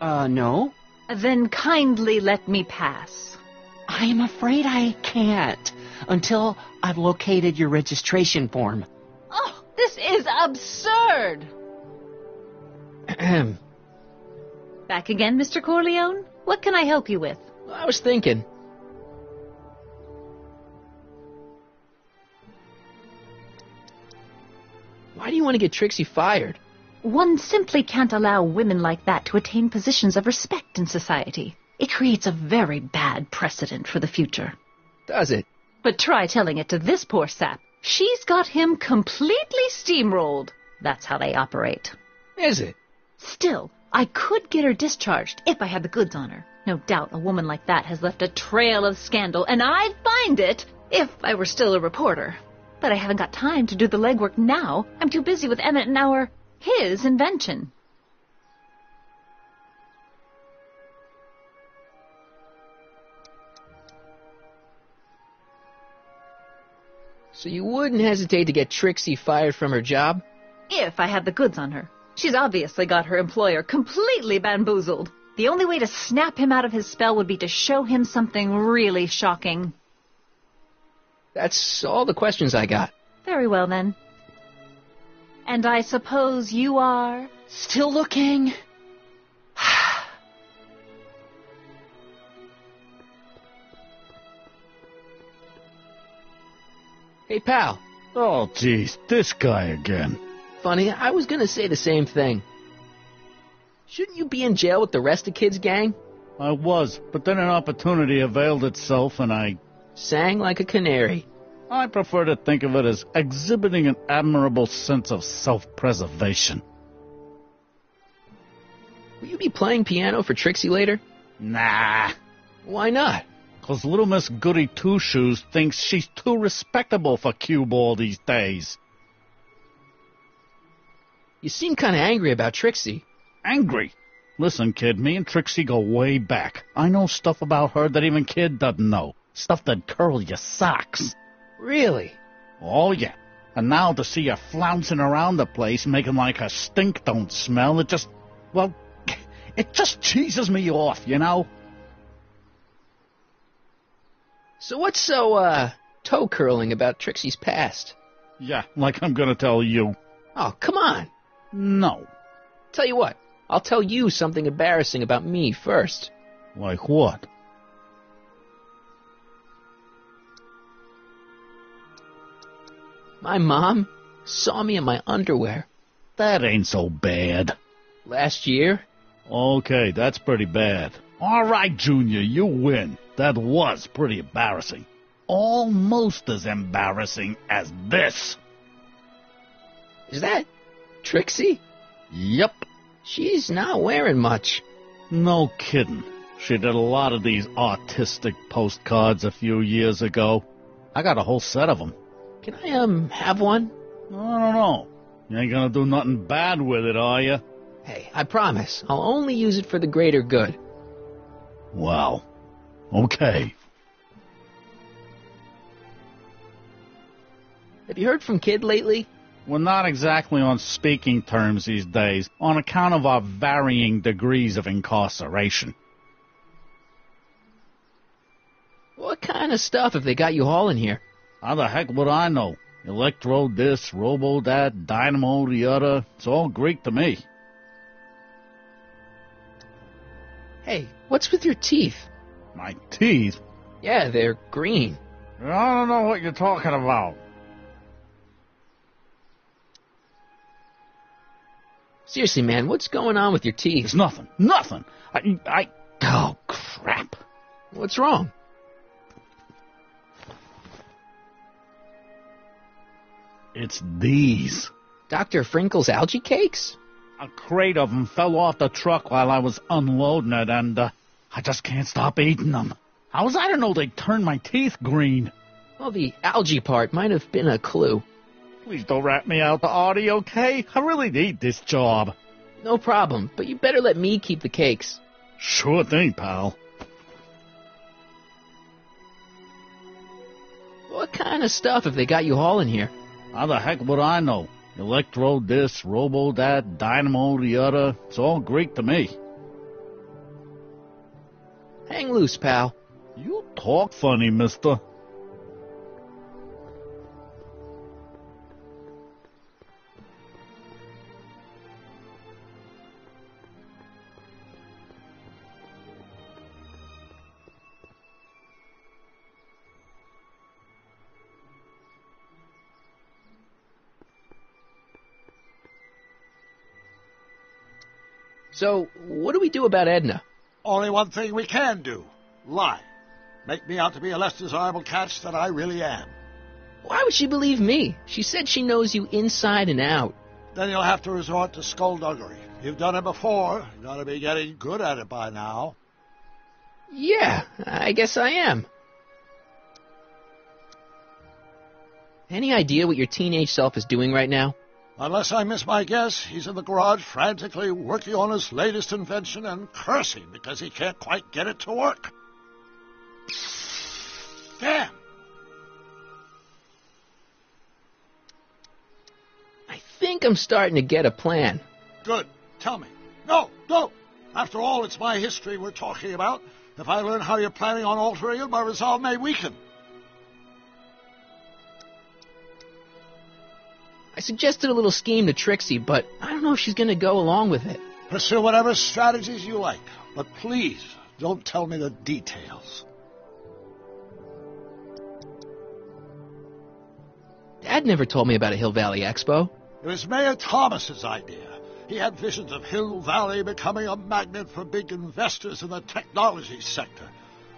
No. Then kindly let me pass. I'm afraid I can't until I've located your registration form. Oh, this is absurd! Back again, Mr. Corleone? What can I help you with? I was thinking. Why do you want to get Trixie fired? One simply can't allow women like that to attain positions of respect in society. It creates a very bad precedent for the future. Does it? But try telling it to this poor sap. She's got him completely steamrolled. That's how they operate. Is it? Still, I could get her discharged if I had the goods on her. No doubt a woman like that has left a trail of scandal, and I'd find it if I were still a reporter. But I haven't got time to do the legwork now. I'm too busy with Emmett and his invention. So you wouldn't hesitate to get Trixie fired from her job? If I had the goods on her. She's obviously got her employer completely bamboozled. The only way to snap him out of his spell would be to show him something really shocking. That's all the questions I got. Very well, then. And I suppose you are... Still looking? Hey, pal. Oh, geez, this guy again. Funny, I was gonna say the same thing. Shouldn't you be in jail with the rest of Kid's gang? I was, but then an opportunity availed itself and I... Sang like a canary. I prefer to think of it as exhibiting an admirable sense of self-preservation. Will you be playing piano for Trixie later? Nah. Why not? 'Cause little Miss Goody Two-Shoes thinks she's too respectable for cue ball these days. You seem kind of angry about Trixie. Angry? Listen, kid, me and Trixie go way back. I know stuff about her that even Kid doesn't know. Stuff that'd curl your socks. Really? Oh, yeah. And now to see her flouncing around the place, making like her stink don't smell, it just... Well, It just cheeses me off, you know? So what's so, toe-curling about Trixie's past? Yeah, like I'm gonna tell you. Oh, come on. No. Tell you what, I'll tell you something embarrassing about me first. Like what? My mom saw me in my underwear. That ain't so bad. Last year? Okay, that's pretty bad. All right, Junior, you win. That was pretty embarrassing. Almost as embarrassing as this. Is that Trixie? Yep. She's not wearing much. No kidding. She did a lot of these artistic postcards a few years ago. I got a whole set of them. Can I, have one? I don't know. You ain't gonna do nothing bad with it, are you? Hey, I promise. I'll only use it for the greater good. Well, okay. Have you heard from Kid lately? We're not exactly on speaking terms these days, on account of our varying degrees of incarceration. What kind of stuff have they got you hauling here? How the heck would I know? Electro this, robo that, dynamo the other. It's all Greek to me. Hey, what's with your teeth? My teeth? Yeah, they're green. I don't know what you're talking about. Seriously, man, what's going on with your teeth? It's nothing. Nothing. Oh, crap. What's wrong? It's these. Dr. Frinkle's algae cakes? A crate of them fell off the truck while I was unloading it, and I just can't stop eating them. How was I to know they'd turn my teeth green? Well, the algae part might have been a clue. Please don't rat me out to Artie, okay? I really need this job. No problem, but you better let me keep the cakes. Sure thing, pal. What kind of stuff have they got you hauling here? How the heck would I know? Electro this, robo that, dynamo the other. It's all Greek to me. Hang loose, pal. You talk funny, mister. So, what do we do about Edna? Only one thing we can do. Lie. Make me out to be a less desirable catch than I really am. Why would she believe me? She said she knows you inside and out. Then you'll have to resort to skullduggery. You've done it before. You ought to be getting good at it by now. Yeah, I guess I am. Any idea what your teenage self is doing right now? Unless I miss my guess, he's in the garage frantically working on his latest invention and cursing because he can't quite get it to work. Damn! I think I'm starting to get a plan. Good. Tell me. No, no! After all, it's my history we're talking about. If I learn how you're planning on altering it, my resolve may weaken. I suggested a little scheme to Trixie, but I don't know if she's going to go along with it. Pursue whatever strategies you like, but please don't tell me the details. Dad never told me about a Hill Valley Expo. It was Mayor Thomas's idea. He had visions of Hill Valley becoming a magnet for big investors in the technology sector.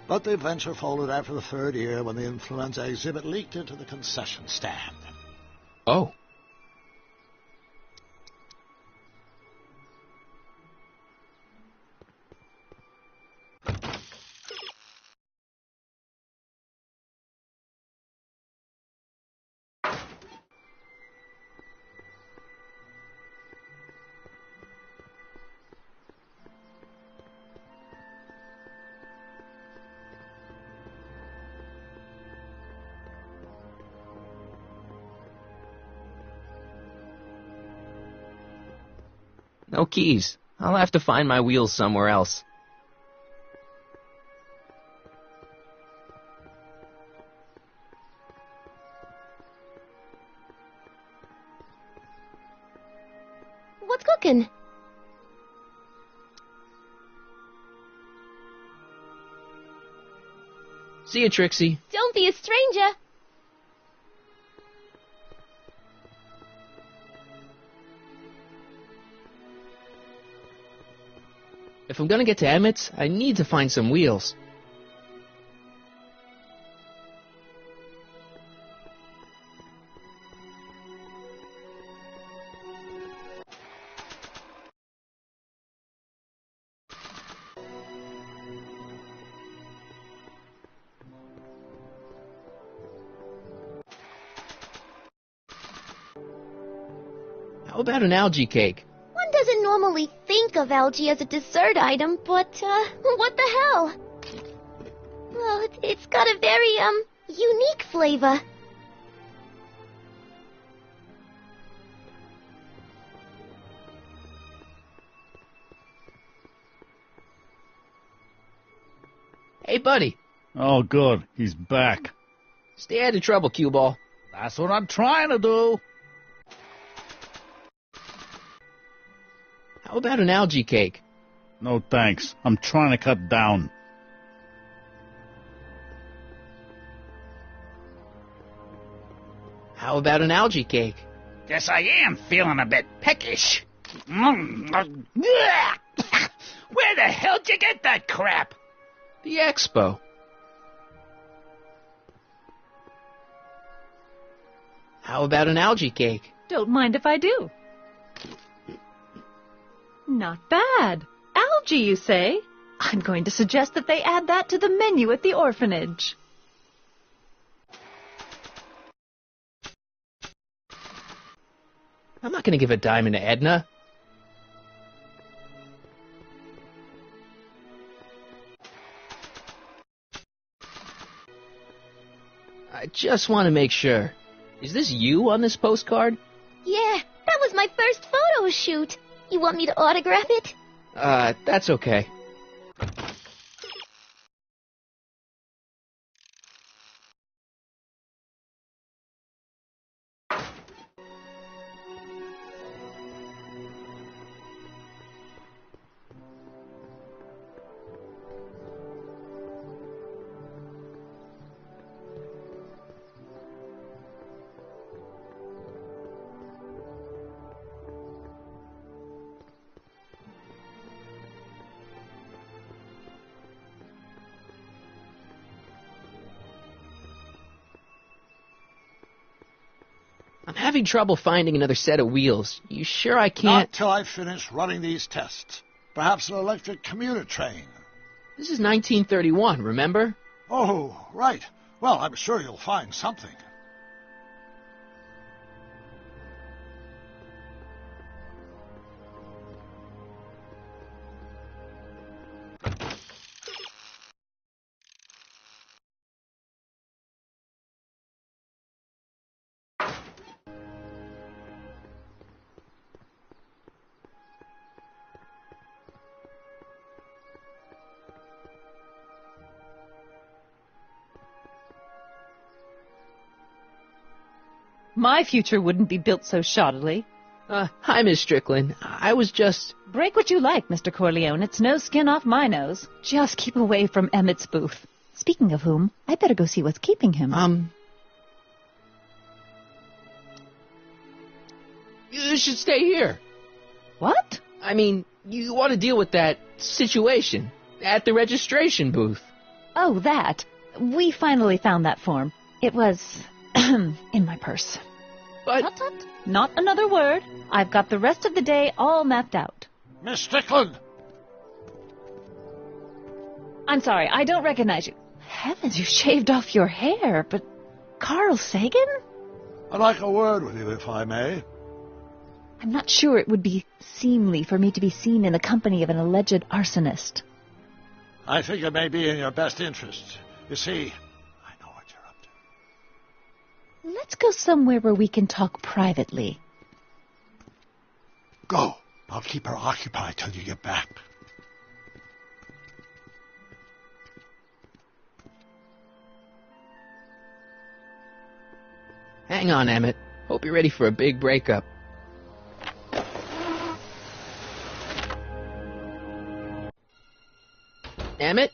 But the venture folded after the third year when the influenza exhibit leaked into the concession stand. Oh. No keys. I'll have to find my wheels somewhere else. What's cooking? See you, Trixie. Don't be a stranger. If I'm gonna get to Emmett's, I need to find some wheels. How about an algae cake? One doesn't normally think of algae as a dessert item, but, what the hell? Well, it's got a very, unique flavor. Hey, buddy. Oh, good. He's back. Stay out of trouble, cue ball. That's what I'm trying to do. How about an algae cake? No thanks. I'm trying to cut down. How about an algae cake? Guess I am feeling a bit peckish. Where the hell'd you get that crap? The expo. How about an algae cake? Don't mind if I do. Not bad. Algae, you say? I'm going to suggest that they add that to the menu at the orphanage. I'm not going to give a diamond to Edna. I just want to make sure. Is this you on this postcard? Yeah, that was my first photo shoot. You want me to autograph it? That's okay. I'm having trouble finding another set of wheels. You sure I can't? Not till I finish running these tests. Perhaps an electric commuter train. This is 1931, remember? Oh, right. Well, I'm sure you'll find something. My future wouldn't be built so shoddily. Hi, Miss Strickland. I was just... Break what you like, Mr. Corleone. It's no skin off my nose. Just keep away from Emmett's booth. Speaking of whom, I'd better go see what's keeping him. You should stay here. What? I mean, you want to deal with that situation at the registration booth. Oh, that. We finally found that form. It was... in my purse. But... Tut, tut. Not another word. I've got the rest of the day all mapped out. Miss Strickland! I'm sorry, I don't recognize you. Heavens, you shaved off your hair, but... Carl Sagan? I'd like a word with you, if I may. I'm not sure it would be seemly for me to be seen in the company of an alleged arsonist. I think it may be in your best interest. You see, Let's go somewhere where we can talk privately. go. I'll keep her occupied till you get back. Hang on, Emmett. Hope you're ready for a big breakup. Emmett?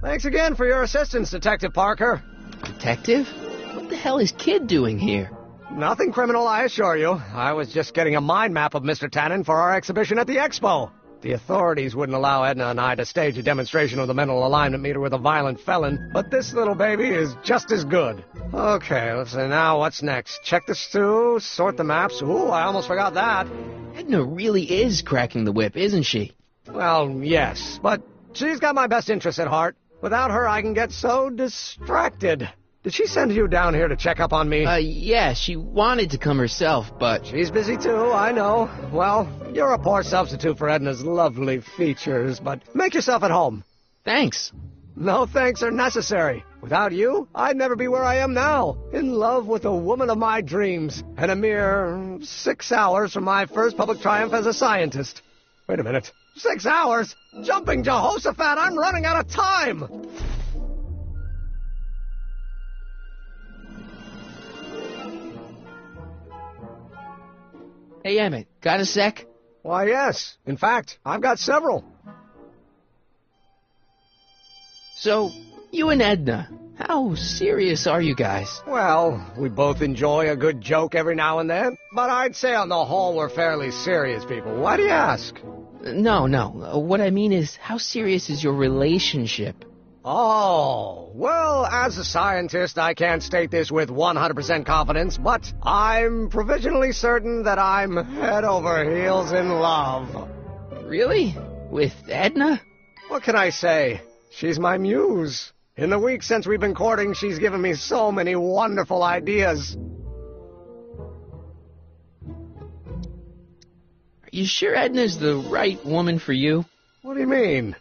Thanks again for your assistance, Detective Parker. Detective? What the hell is Kid doing here? Nothing criminal, I assure you. I was just getting a mind map of Mr. Tannen for our exhibition at the Expo. The authorities wouldn't allow Edna and I to stage a demonstration of the mental alignment meter with a violent felon, but this little baby is just as good. Okay, let's see, now what's next? Check the stew, sort the maps. Ooh, I almost forgot that. Edna really is cracking the whip, isn't she? Well, yes, but she's got my best interests at heart. Without her, I can get so distracted. Did she send you down here to check up on me? Yeah, she wanted to come herself, but... She's busy too, I know. Well, you're a poor substitute for Edna's lovely features, but make yourself at home. Thanks. No thanks are necessary. Without you, I'd never be where I am now, in love with the woman of my dreams, and a mere 6 hours from my first public triumph as a scientist. Wait a minute. 6 hours? Jumping Jehoshaphat, I'm running out of time! Hey, Emmett, got a sec? Why, yes. In fact, I've got several. So, you and Edna, how serious are you guys? Well, we both enjoy a good joke every now and then, but I'd say on the whole we're fairly serious people. Why do you ask? No. What I mean is, how serious is your relationship? Oh, well, as a scientist, I can't state this with 100% confidence, but I'm provisionally certain that I'm head over heels in love. Really? With Edna? What can I say? She's my muse. In the week since we've been courting, she's given me so many wonderful ideas. Are you sure Edna's the right woman for you? What do you mean?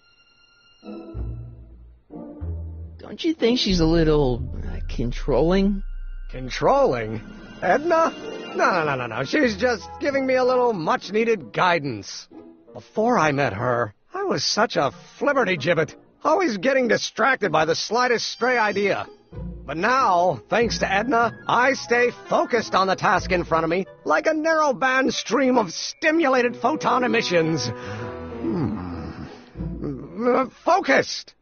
Don't you think she's a little controlling? Controlling? Edna? No. She's just giving me a little much-needed guidance. Before I met her, I was such a flibberty-gibbet, always getting distracted by the slightest stray idea. But now, thanks to Edna, I stay focused on the task in front of me, like a narrow-band stream of stimulated photon emissions. Focused!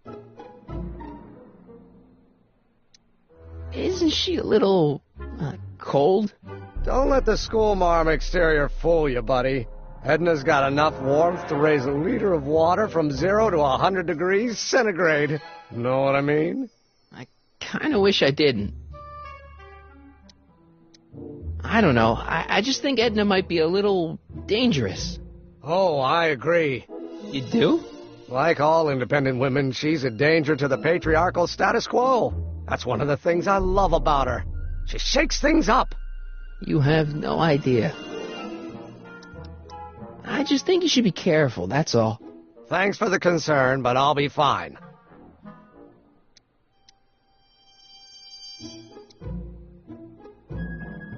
Isn't she a little, cold? Don't let the schoolmarm exterior fool you, buddy. Edna's got enough warmth to raise a liter of water from 0 to 100 degrees centigrade. Know what I mean? I kind of wish I didn't. I don't know. I just think Edna might be a little dangerous. Oh, I agree. You do? Like all independent women, she's a danger to the patriarchal status quo. That's one of the things I love about her. She shakes things up. You have no idea. I just think you should be careful, that's all. Thanks for the concern, but I'll be fine.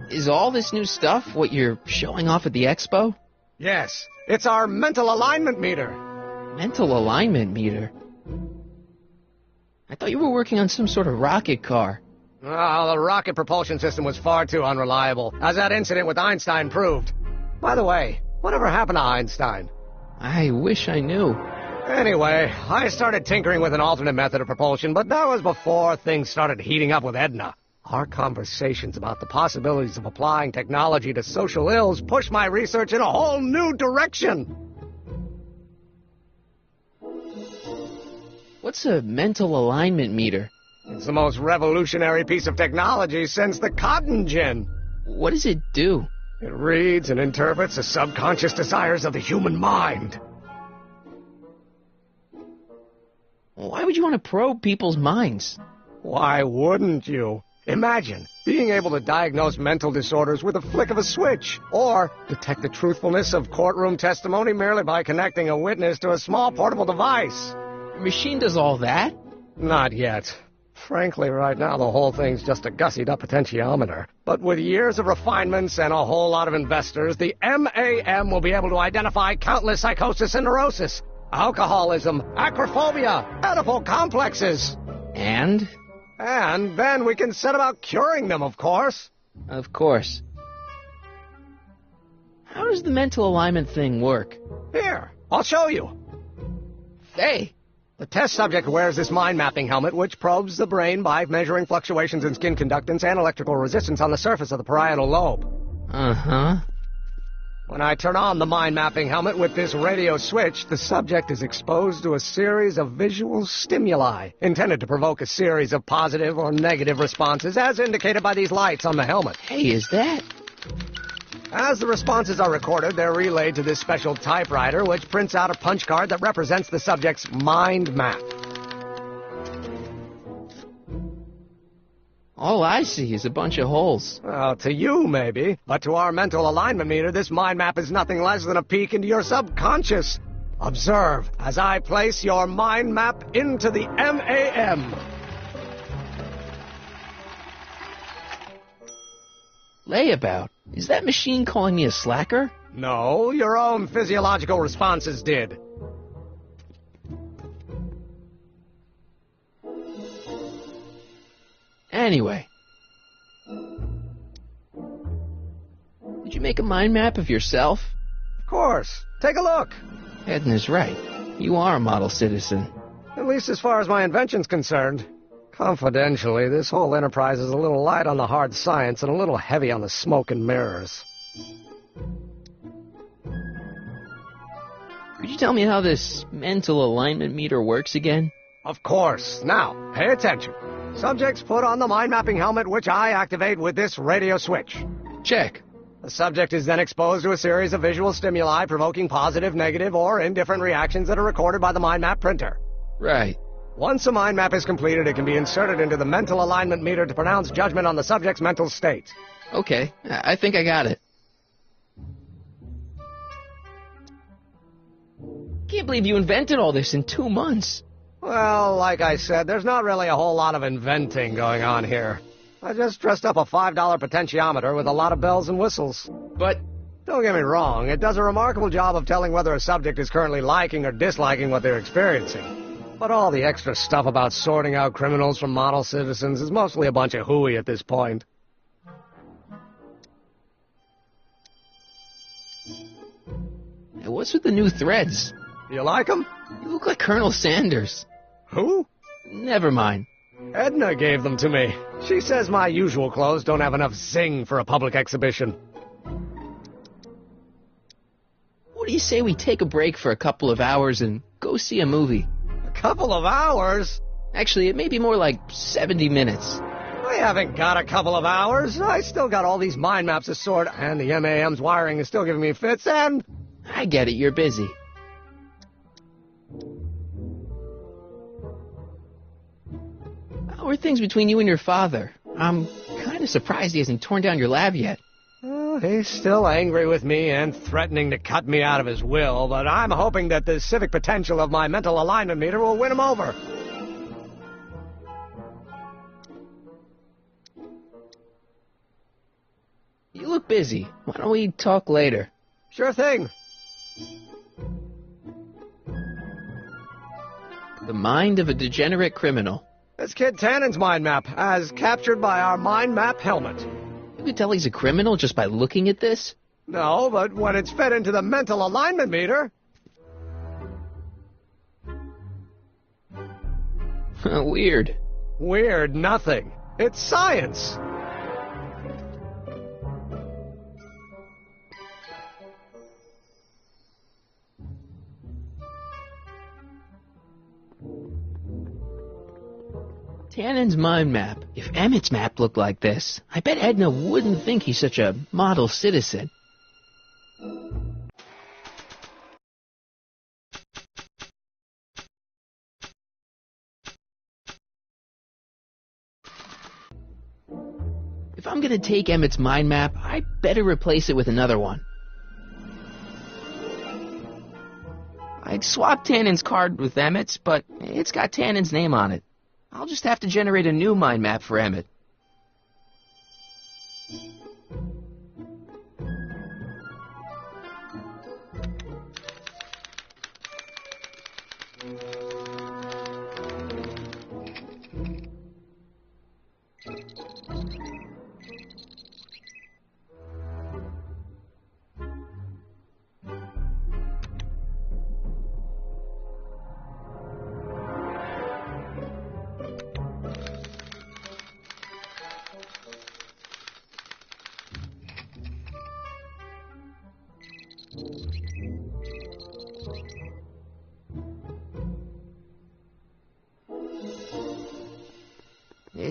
Is all this new stuff what you're showing off at the expo? Yes, it's our mental alignment meter. Mental alignment meter? I thought you were working on some sort of rocket car. Oh, the rocket propulsion system was far too unreliable, as that incident with Einstein proved. By the way, whatever happened to Einstein? I wish I knew. Anyway, I started tinkering with an alternate method of propulsion, but that was before things started heating up with Edna. Our conversations about the possibilities of applying technology to social ills pushed my research in a whole new direction. What's a mental alignment meter? It's the most revolutionary piece of technology since the cotton gin. What does it do? It reads and interprets the subconscious desires of the human mind. Why would you want to probe people's minds? Why wouldn't you? Imagine being able to diagnose mental disorders with a flick of a switch, or detect the truthfulness of courtroom testimony merely by connecting a witness to a small portable device. Your machine does all that? Not yet. Frankly, right now, the whole thing's just a gussied-up potentiometer. But with years of refinements and a whole lot of investors, the MAM will be able to identify countless psychosis and neurosis, alcoholism, acrophobia, edible complexes. And? And then we can set about curing them, of course. Of course. How does the mental alignment thing work? Here, I'll show you. Hey! The test subject wears this mind-mapping helmet, which probes the brain by measuring fluctuations in skin conductance and electrical resistance on the surface of the parietal lobe. Uh-huh. When I turn on the mind-mapping helmet with this radio switch, the subject is exposed to a series of visual stimuli, intended to provoke a series of positive or negative responses, as indicated by these lights on the helmet. Hey, is that... As the responses are recorded, they're relayed to this special typewriter, which prints out a punch card that represents the subject's mind map. All I see is a bunch of holes. Well, to you, maybe. But to our mental alignment meter, this mind map is nothing less than a peek into your subconscious. Observe as I place your mind map into the MAM. Layabout? Is that machine calling me a slacker? No, your own physiological responses did. Anyway. Did you make a mind map of yourself? Of course. Take a look. Edna's right. You are a model citizen. At least as far as my invention's concerned. Confidentially, this whole enterprise is a little light on the hard science and a little heavy on the smoke and mirrors. Could you tell me how this mental alignment meter works again? Of course. Now, pay attention. Subjects put on the mind-mapping helmet, which I activate with this radio switch. Check. The subject is then exposed to a series of visual stimuli provoking positive, negative, or indifferent reactions that are recorded by the mind map printer. Right. Once a mind map is completed, it can be inserted into the mental alignment meter to pronounce judgment on the subject's mental state. Okay, I think I got it. Can't believe you invented all this in 2 months. Well, like I said, there's not really a whole lot of inventing going on here. I just dressed up a $5 potentiometer with a lot of bells and whistles. But... don't get me wrong, it does a remarkable job of telling whether a subject is currently liking or disliking what they're experiencing. But all the extra stuff about sorting out criminals from model citizens is mostly a bunch of hooey at this point. Hey, what's with the new threads? Do you like them? You look like Colonel Sanders. Who? Never mind. Edna gave them to me. She says my usual clothes don't have enough zing for a public exhibition. What do you say we take a break for a couple of hours and go see a movie? Couple of hours? Actually, it may be more like 70 minutes. I haven't got a couple of hours. I still got all these mind maps to sort, and the MAM's wiring is still giving me fits, and... I get it, you're busy. How are things between you and your father? I'm kind of surprised he hasn't torn down your lab yet. He's still angry with me and threatening to cut me out of his will, but I'm hoping that the civic potential of my mental alignment meter will win him over. You look busy. Why don't we talk later? Sure thing. The mind of a degenerate criminal. It's Kid Tannen's mind map, as captured by our mind map helmet. You could tell he's a criminal just by looking at this? No, but when it's fed into the mental alignment meter... Weird. Weird nothing. It's science. Tannen's mind map. If Emmett's map looked like this, I bet Edna wouldn't think he's such a model citizen. If I'm gonna take Emmett's mind map, I better replace it with another one. I'd swap Tannen's card with Emmett's, but it's got Tannen's name on it. I'll just have to generate a new mind map for Emmett.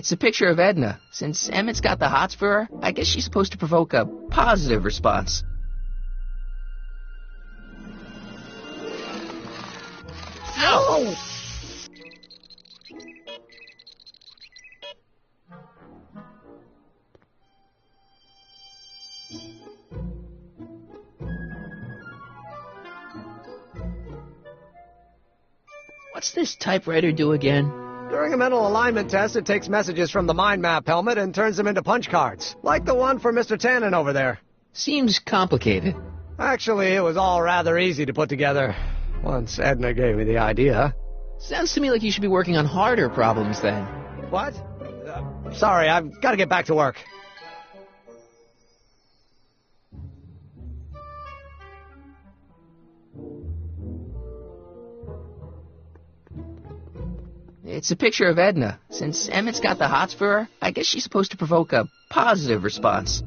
It's a picture of Edna. Since Emmett's got the hots for her, I guess she's supposed to provoke a positive response. Ow! What's this typewriter do again? During a mental alignment test, it takes messages from the mind map helmet and turns them into punch cards. Like the one for Mr. Tannen over there. Seems complicated. Actually, it was all rather easy to put together. Once Edna gave me the idea. Sounds to me like you should be working on harder problems then. What? Sorry, I've got to get back to work. It's a picture of Edna. Since Emmett's got the hots for her, I guess she's supposed to provoke a positive response.